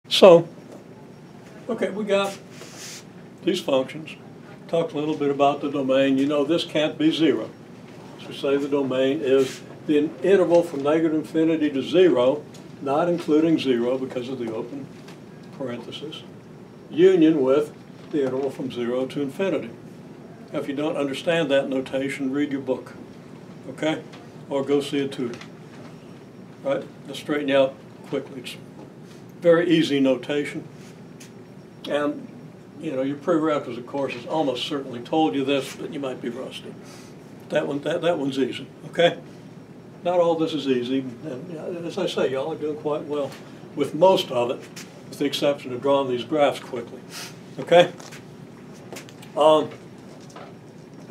So, okay, we got these functions. Talk a little bit about the domain. You know this can't be zero. So we say the domain is the interval from negative infinity to 0, not including 0 because of the open parenthesis, union with the interval from 0 to infinity. Now, if you don't understand that notation, read your book, okay? Or go see a tutor, right? They'll straighten you out quickly. It's very easy notation. And, you know, your prerequisite course has almost certainly told you this, but you might be rusty. That one's easy, okay? Not all this is easy, and as I say, y'all are doing quite well with most of it, with the exception of drawing these graphs quickly, okay?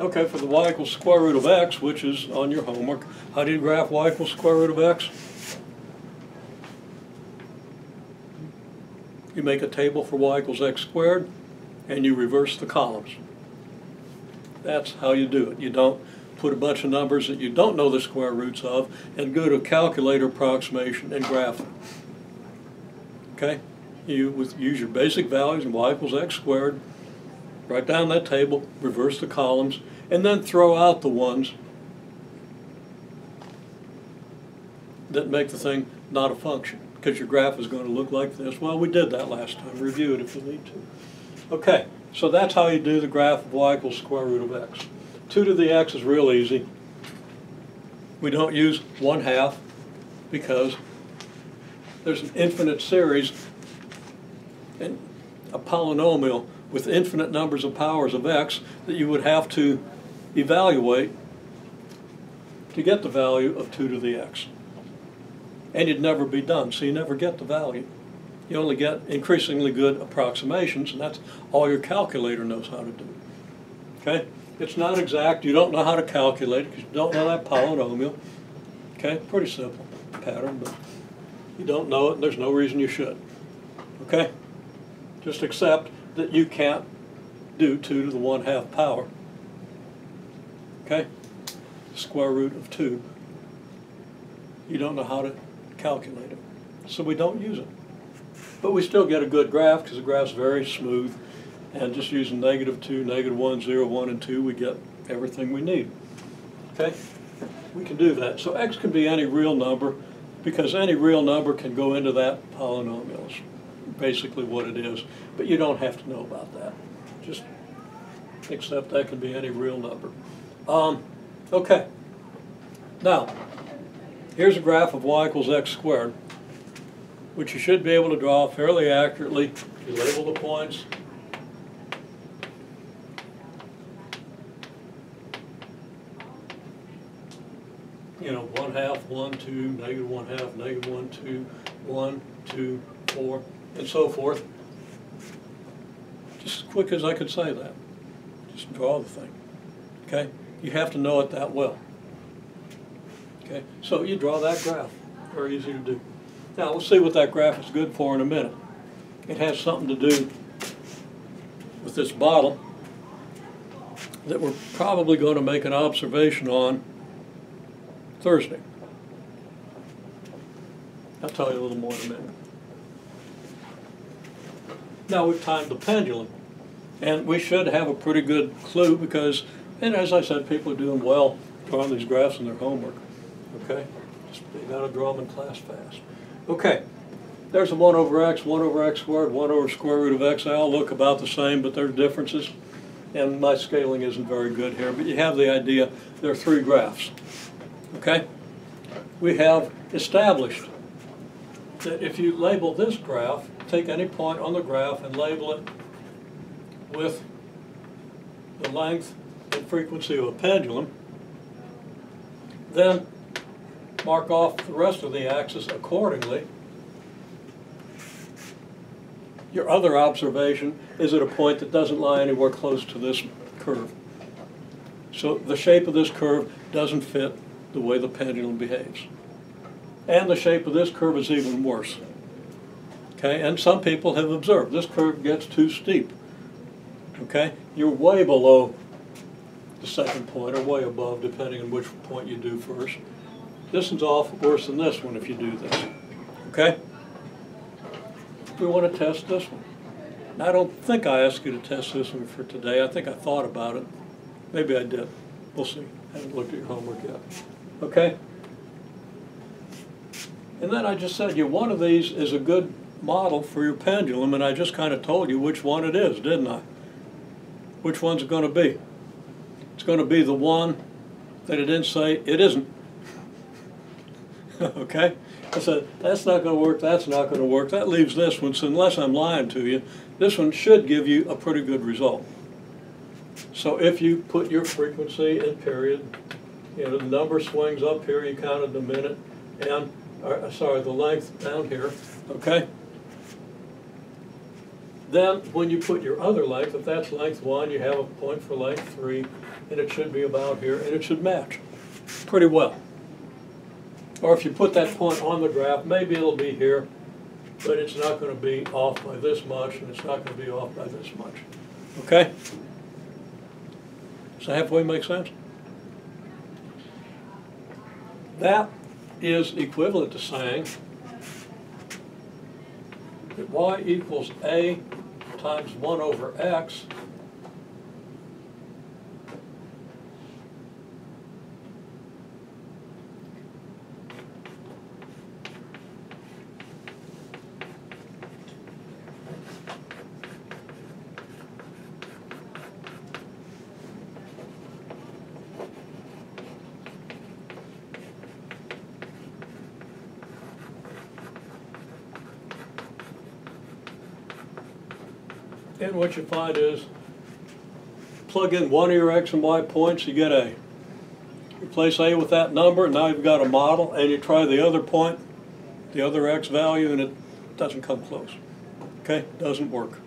Okay, for the y equals square root of x, which is on your homework, how do you graph y equals square root of x? You make a table for y equals x squared, and you reverse the columns. That's how you do it. You don't put a bunch of numbers that you don't know the square roots of and go to a calculator approximation and graph them. Okay? You use your basic values and y equals x squared, write down that table, reverse the columns, and then throw out the ones that make the thing not a function, because your graph is going to look like this. Well, we did that last time. Review it if you need to. Okay, so that's how you do the graph of y equals square root of x. 2 to the x is real easy. We don't use 1/2 because there's an infinite series and a polynomial with infinite numbers of powers of x that you would have to evaluate to get the value of 2 to the x. And you'd never be done, so you never get the value. You only get increasingly good approximations, and that's all your calculator knows how to do. Okay? It's not exact. You don't know how to calculate it because you don't know that polynomial. Okay? Pretty simple pattern, but you don't know it, and there's no reason you should. Okay? Just accept that you can't do 2 to the 1/2 power. Okay? Square root of 2. You don't know how to calculate it, so we don't use it. But we still get a good graph because the graph's very smooth, and just using -2, -1, 0, 1, and 2, we get everything we need. Okay? We can do that. So x can be any real number because any real number can go into that polynomial. It's basically what it is, but you don't have to know about that. Just accept that can be any real number. Okay. Now, here's a graph of y equals x squared, which you should be able to draw fairly accurately. You label the points. You know, 1/2, 1, 2, -1/2, -1, 2, 1, 2, 4, and so forth. Just as quick as I could say that. Just draw the thing. Okay? You have to know it that well. Okay? So you draw that graph. Very easy to do. Now we'll see what that graph is good for in a minute. It has something to do with this bottle that we're probably going to make an observation on Thursday. I'll tell you a little more in a minute. Now we've timed the pendulum, and we should have a pretty good clue because, and as I said, people are doing well drawing these graphs in their homework. Okay? Just you got to draw them in class fast. Okay, there's a 1 over x, 1 over x squared, 1 over square root of x. They all look about the same, but there's differences. And my scaling isn't very good here, but you have the idea. There are 3 graphs. Okay? We have established that if you label this graph, take any point on the graph and label it with the length and frequency of a pendulum, then mark off the rest of the axis accordingly. Your other observation is at a point that doesn't lie anywhere close to this curve. So the shape of this curve doesn't fit the way the pendulum behaves. And the shape of this curve is even worse. Okay, and some people have observed this curve gets too steep. Okay, you're way below the second point, or way above, depending on which point you do first. This one's off worse than this one if you do this. Okay? we want to test this one. Now, I don't think I asked you to test this one for today. I think I thought about it. Maybe I did. We'll see. I haven't looked at your homework yet. Okay? And then I just said one of these is a good model for your pendulum, and I just kind of told you which one it is, didn't I? Which one's it going to be? It's going to be the one that it didn't say it isn't. Okay? I said, that's not going to work, that's not going to work. That leaves this one, so unless I'm lying to you, this one should give you a pretty good result. So if you put your frequency in period, the number swings up here, you counted the minute, and, the length down here, okay? Then when you put your other length, if that's length 1, you have a point for length 3, and it should be about here, and it should match pretty well. Or if you put that point on the graph, maybe it'll be here, but it's not going to be off by this much, and it's not going to be off by this much. Okay? Does that halfway make sense? That is equivalent to saying that y equals a times 1 over x and what you find is, plug in one of your x and y points, you get a. Replace a with that number, and now you've got a model, and you try the other point, the other x value, and it doesn't come close. Okay? Doesn't work.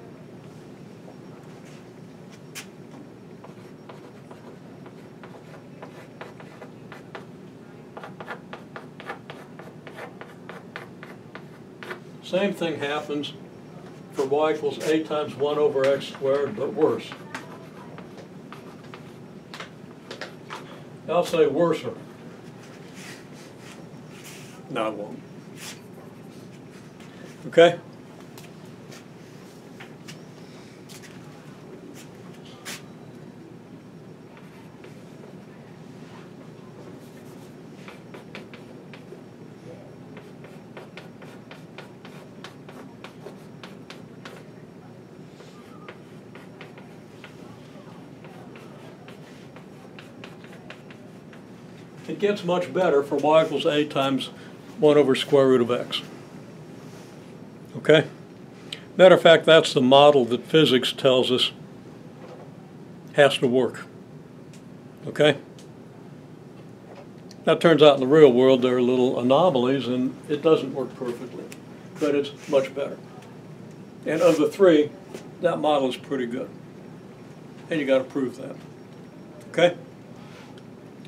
Same thing happens for y equals a times 1 over x squared, but worse. I'll say worser. No, I won't. Okay? It gets much better for y equals a times 1 over square root of x. Okay? Matter of fact, that's the model that physics tells us has to work. Okay? Now, it turns out in the real world there are little anomalies and it doesn't work perfectly, but it's much better. And of the three, that model is pretty good. And you got to prove that. Okay?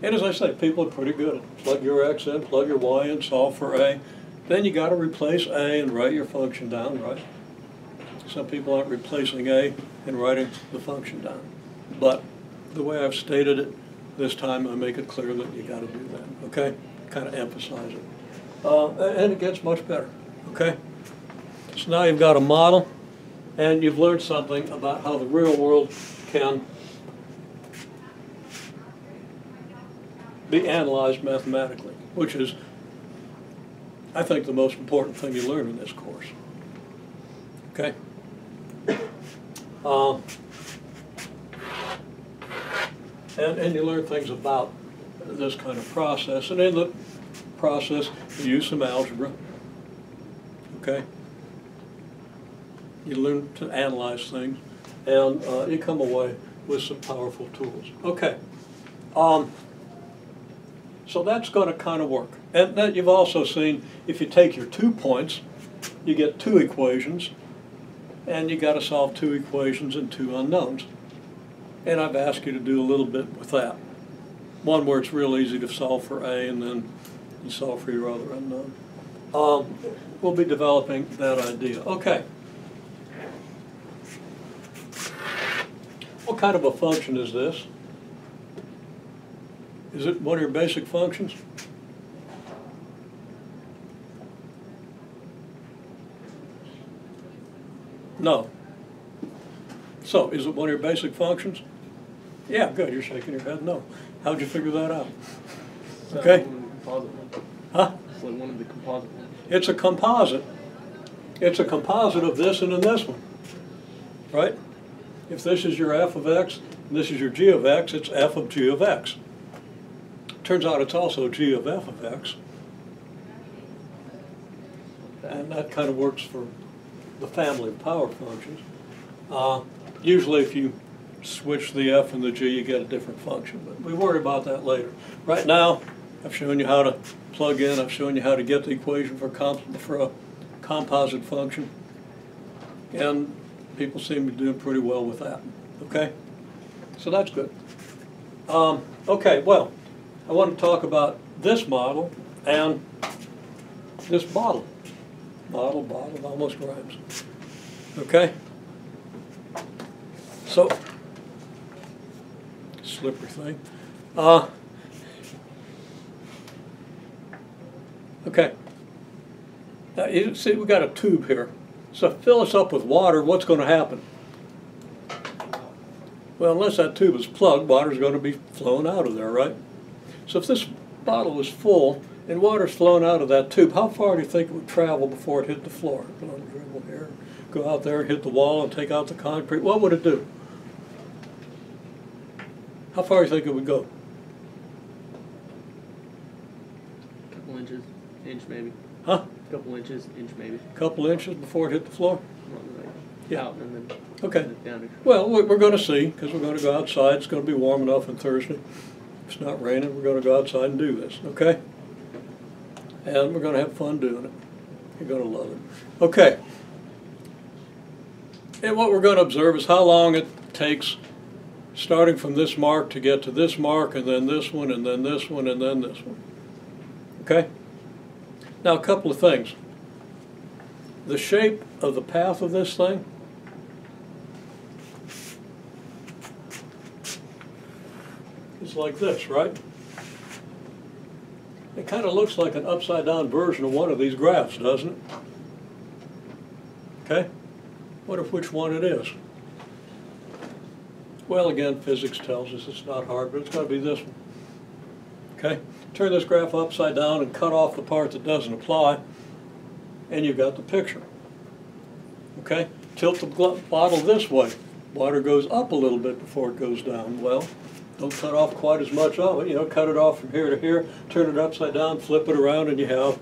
And as I say, people are pretty good at plug your x in, plug your y in, solve for a. Then you got to replace a and write your function down, right? Some people aren't replacing a and writing the function down. But the way I've stated it this time, I make it clear that you got to do that, okay? Kind of emphasize it. And it gets much better, okay? So now you've got a model, and you've learned something about how the real world can be analyzed mathematically, which is, I think, the most important thing you learn in this course. Okay? And you learn things about this kind of process. And in the process, you use some algebra. Okay? You learn to analyze things, and you come away with some powerful tools. Okay. So that's going to kind of work. And then you've also seen, if you take your 2 points, you get 2 equations, and you got to solve 2 equations and 2 unknowns. And I've asked you to do a little bit with that. One where it's real easy to solve for A, and then you solve for your other unknown. We'll be developing that idea. Okay. What kind of a function is this? Is it one of your basic functions? No. So, is it one of your basic functions? Yeah, good, you're shaking your head no. How'd you figure that out? Okay? Huh? It's like one of the composite ones. It's a composite. It's a composite of this and then this one, right? If this is your f of x and this is your g of x, it's f of g of x. Turns out it's also g of f of x. And that kind of works for the family of power functions. Usually if you switch the f and the g, you get a different function, but we worry about that later. Right now, I've shown you how to plug in, I've shown you how to get the equation for a composite function, and people seem to be doing pretty well with that, okay? So that's good. Okay, well, I want to talk about this model and this bottle. Bottle, almost rhymes. Okay? So, slippery thing. Okay. Now, you see, we've got a tube here. So fill us up with water, what's going to happen? Well, unless that tube is plugged, water's going to be flowing out of there, right? So if this bottle is full and water's flowing out of that tube, how far do you think it would travel before it hit the floor? Dribble here, go out there, hit the wall, and take out the concrete. What would it do? How far do you think it would go? A couple inches, inch maybe. Huh? A couple inches, inch maybe. A couple inches before it hit the floor? Like Yeah. out and then Okay. down. Well, we're going to see, because we're going to go outside. It's going to be warm enough on Thursday. If it's not raining, we're going to go outside and do this, okay? And we're going to have fun doing it. You're going to love it. Okay. And what we're going to observe is how long it takes starting from this mark to get to this mark, and then this one, and then this one, and then this one. Okay? Now, a couple of things. The shape of the path of this thing is like this, right? It kind of looks like an upside-down version of one of these graphs, doesn't it? Okay? What if which one it is? Well, again, physics tells us it's not hard, but it's going to be this one. Okay? Turn this graph upside down and cut off the part that doesn't apply, and you've got the picture. Okay? Tilt the bottle this way. Water goes up a little bit before it goes down. Well, don't cut off quite as much of it. You know, cut it off from here to here, turn it upside down, flip it around, and you have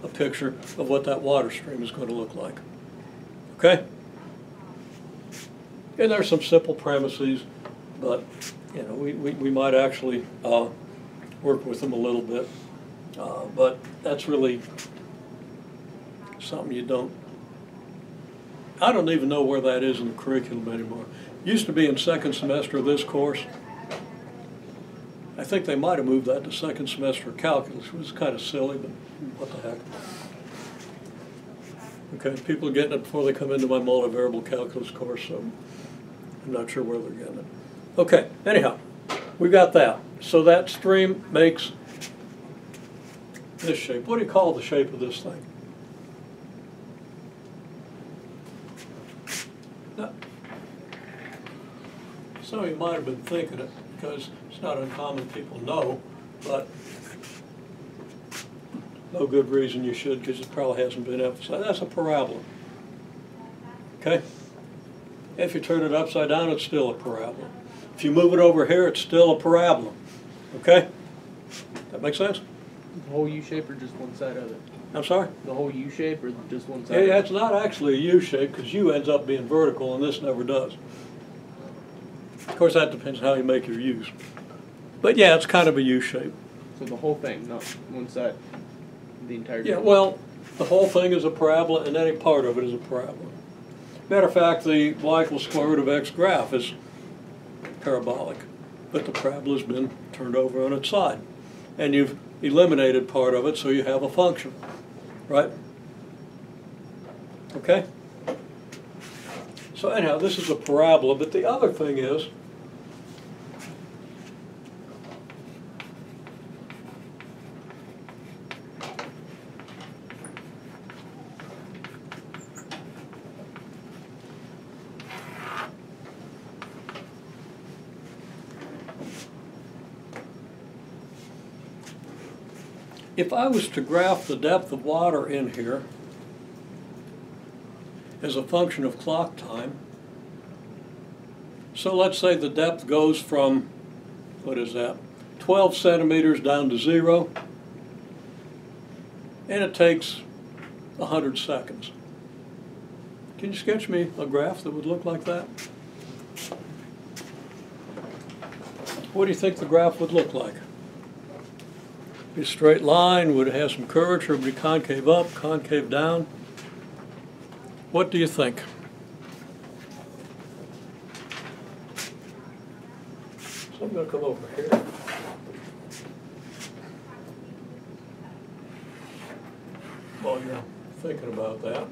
a picture of what that water stream is going to look like. Okay? And there's some simple premises, but you know, we might actually work with them a little bit. But that's really something I don't even know where that is in the curriculum anymore. Used to be in second semester of this course. I think they might have moved that to second semester of calculus. It was kind of silly, but what the heck. Okay, people are getting it before they come into my multivariable calculus course, so I'm not sure where they're getting it. Okay, anyhow, we got that. So that stream makes this shape. What do you call the shape of this thing? Now, some of you might have been thinking it because it's not uncommon, people know, but no good reason you should, because it probably hasn't been emphasized. That's a parabola. Okay? If you turn it upside down, it's still a parabola. If you move it over here, it's still a parabola. Okay? That make sense? The whole U shape or just one side of it? I'm sorry? The whole U shape or just one side? Yeah, it's not actually a U shape, because U ends up being vertical, and this never does. Of course, that depends on how you make your U's. But yeah, it's kind of a U shape. So the whole thing, not one side, the entire thing? Yeah, well, the whole thing is a parabola, and any part of it is a parabola. Matter of fact, the y equals square root of x graph is parabolic, but the parabola has been turned over on its side. And you've eliminated part of it, so you have a function, right? Okay? So anyhow, this is a parabola, but the other thing is, if I was to graph the depth of water in here as a function of clock time, so let's say the depth goes from, what is that, 12 centimeters down to 0, and it takes 100 seconds. Can you sketch me a graph that would look like that? What do you think the graph would look like? Be a straight line? Would it have some curvature? Would it be concave up, concave down? What do you think? So I'm going to come over here. While you're thinking about that.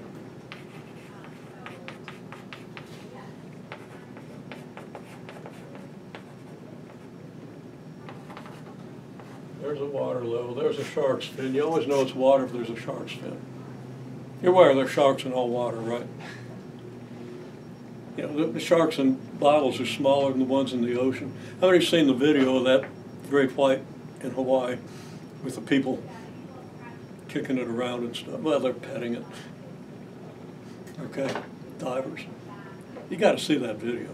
There's a water level, there's a shark's fin. You always know it's water if there's a shark's fin. You're aware there's sharks in all water, right? You know, the sharks in bottles are smaller than the ones in the ocean. I've already seen the video of that great white in Hawaii with the people kicking it around and stuff. Well, they're petting it. Okay, divers. You got to see that video.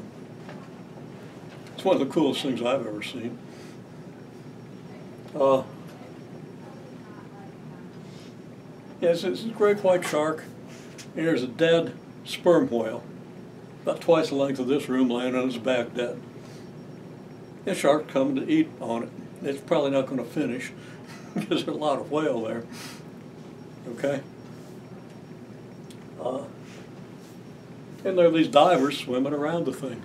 It's one of the coolest things I've ever seen. Yes, it's a great white shark, and there's a dead sperm whale, about twice the length of this room, laying on its back dead. The shark's coming to eat on it. It's probably not going to finish because there's a lot of whale there. Okay? And there are these divers swimming around the thing.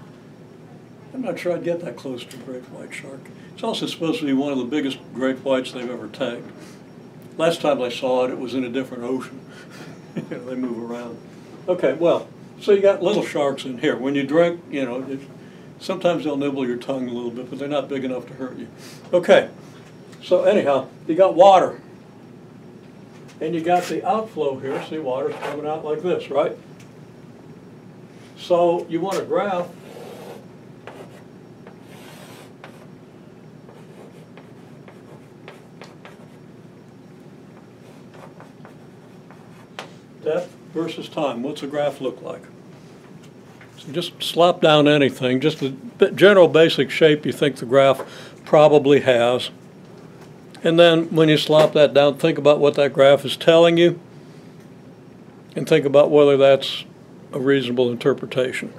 I'm not sure I'd get that close to a great white shark. It's also supposed to be one of the biggest great whites they've ever tagged. Last time I saw it, it was in a different ocean. You know, they move around. Okay, well, so you got little sharks in here. When you drink, you know, sometimes they'll nibble your tongue a little bit, but they're not big enough to hurt you. Okay, so anyhow, you got water. And you got the outflow here. See, water's coming out like this, right? So you want to graph depth versus time. What's a graph look like? So just slop down anything, just the general basic shape you think the graph probably has. And then when you slop that down, think about what that graph is telling you and think about whether that's a reasonable interpretation.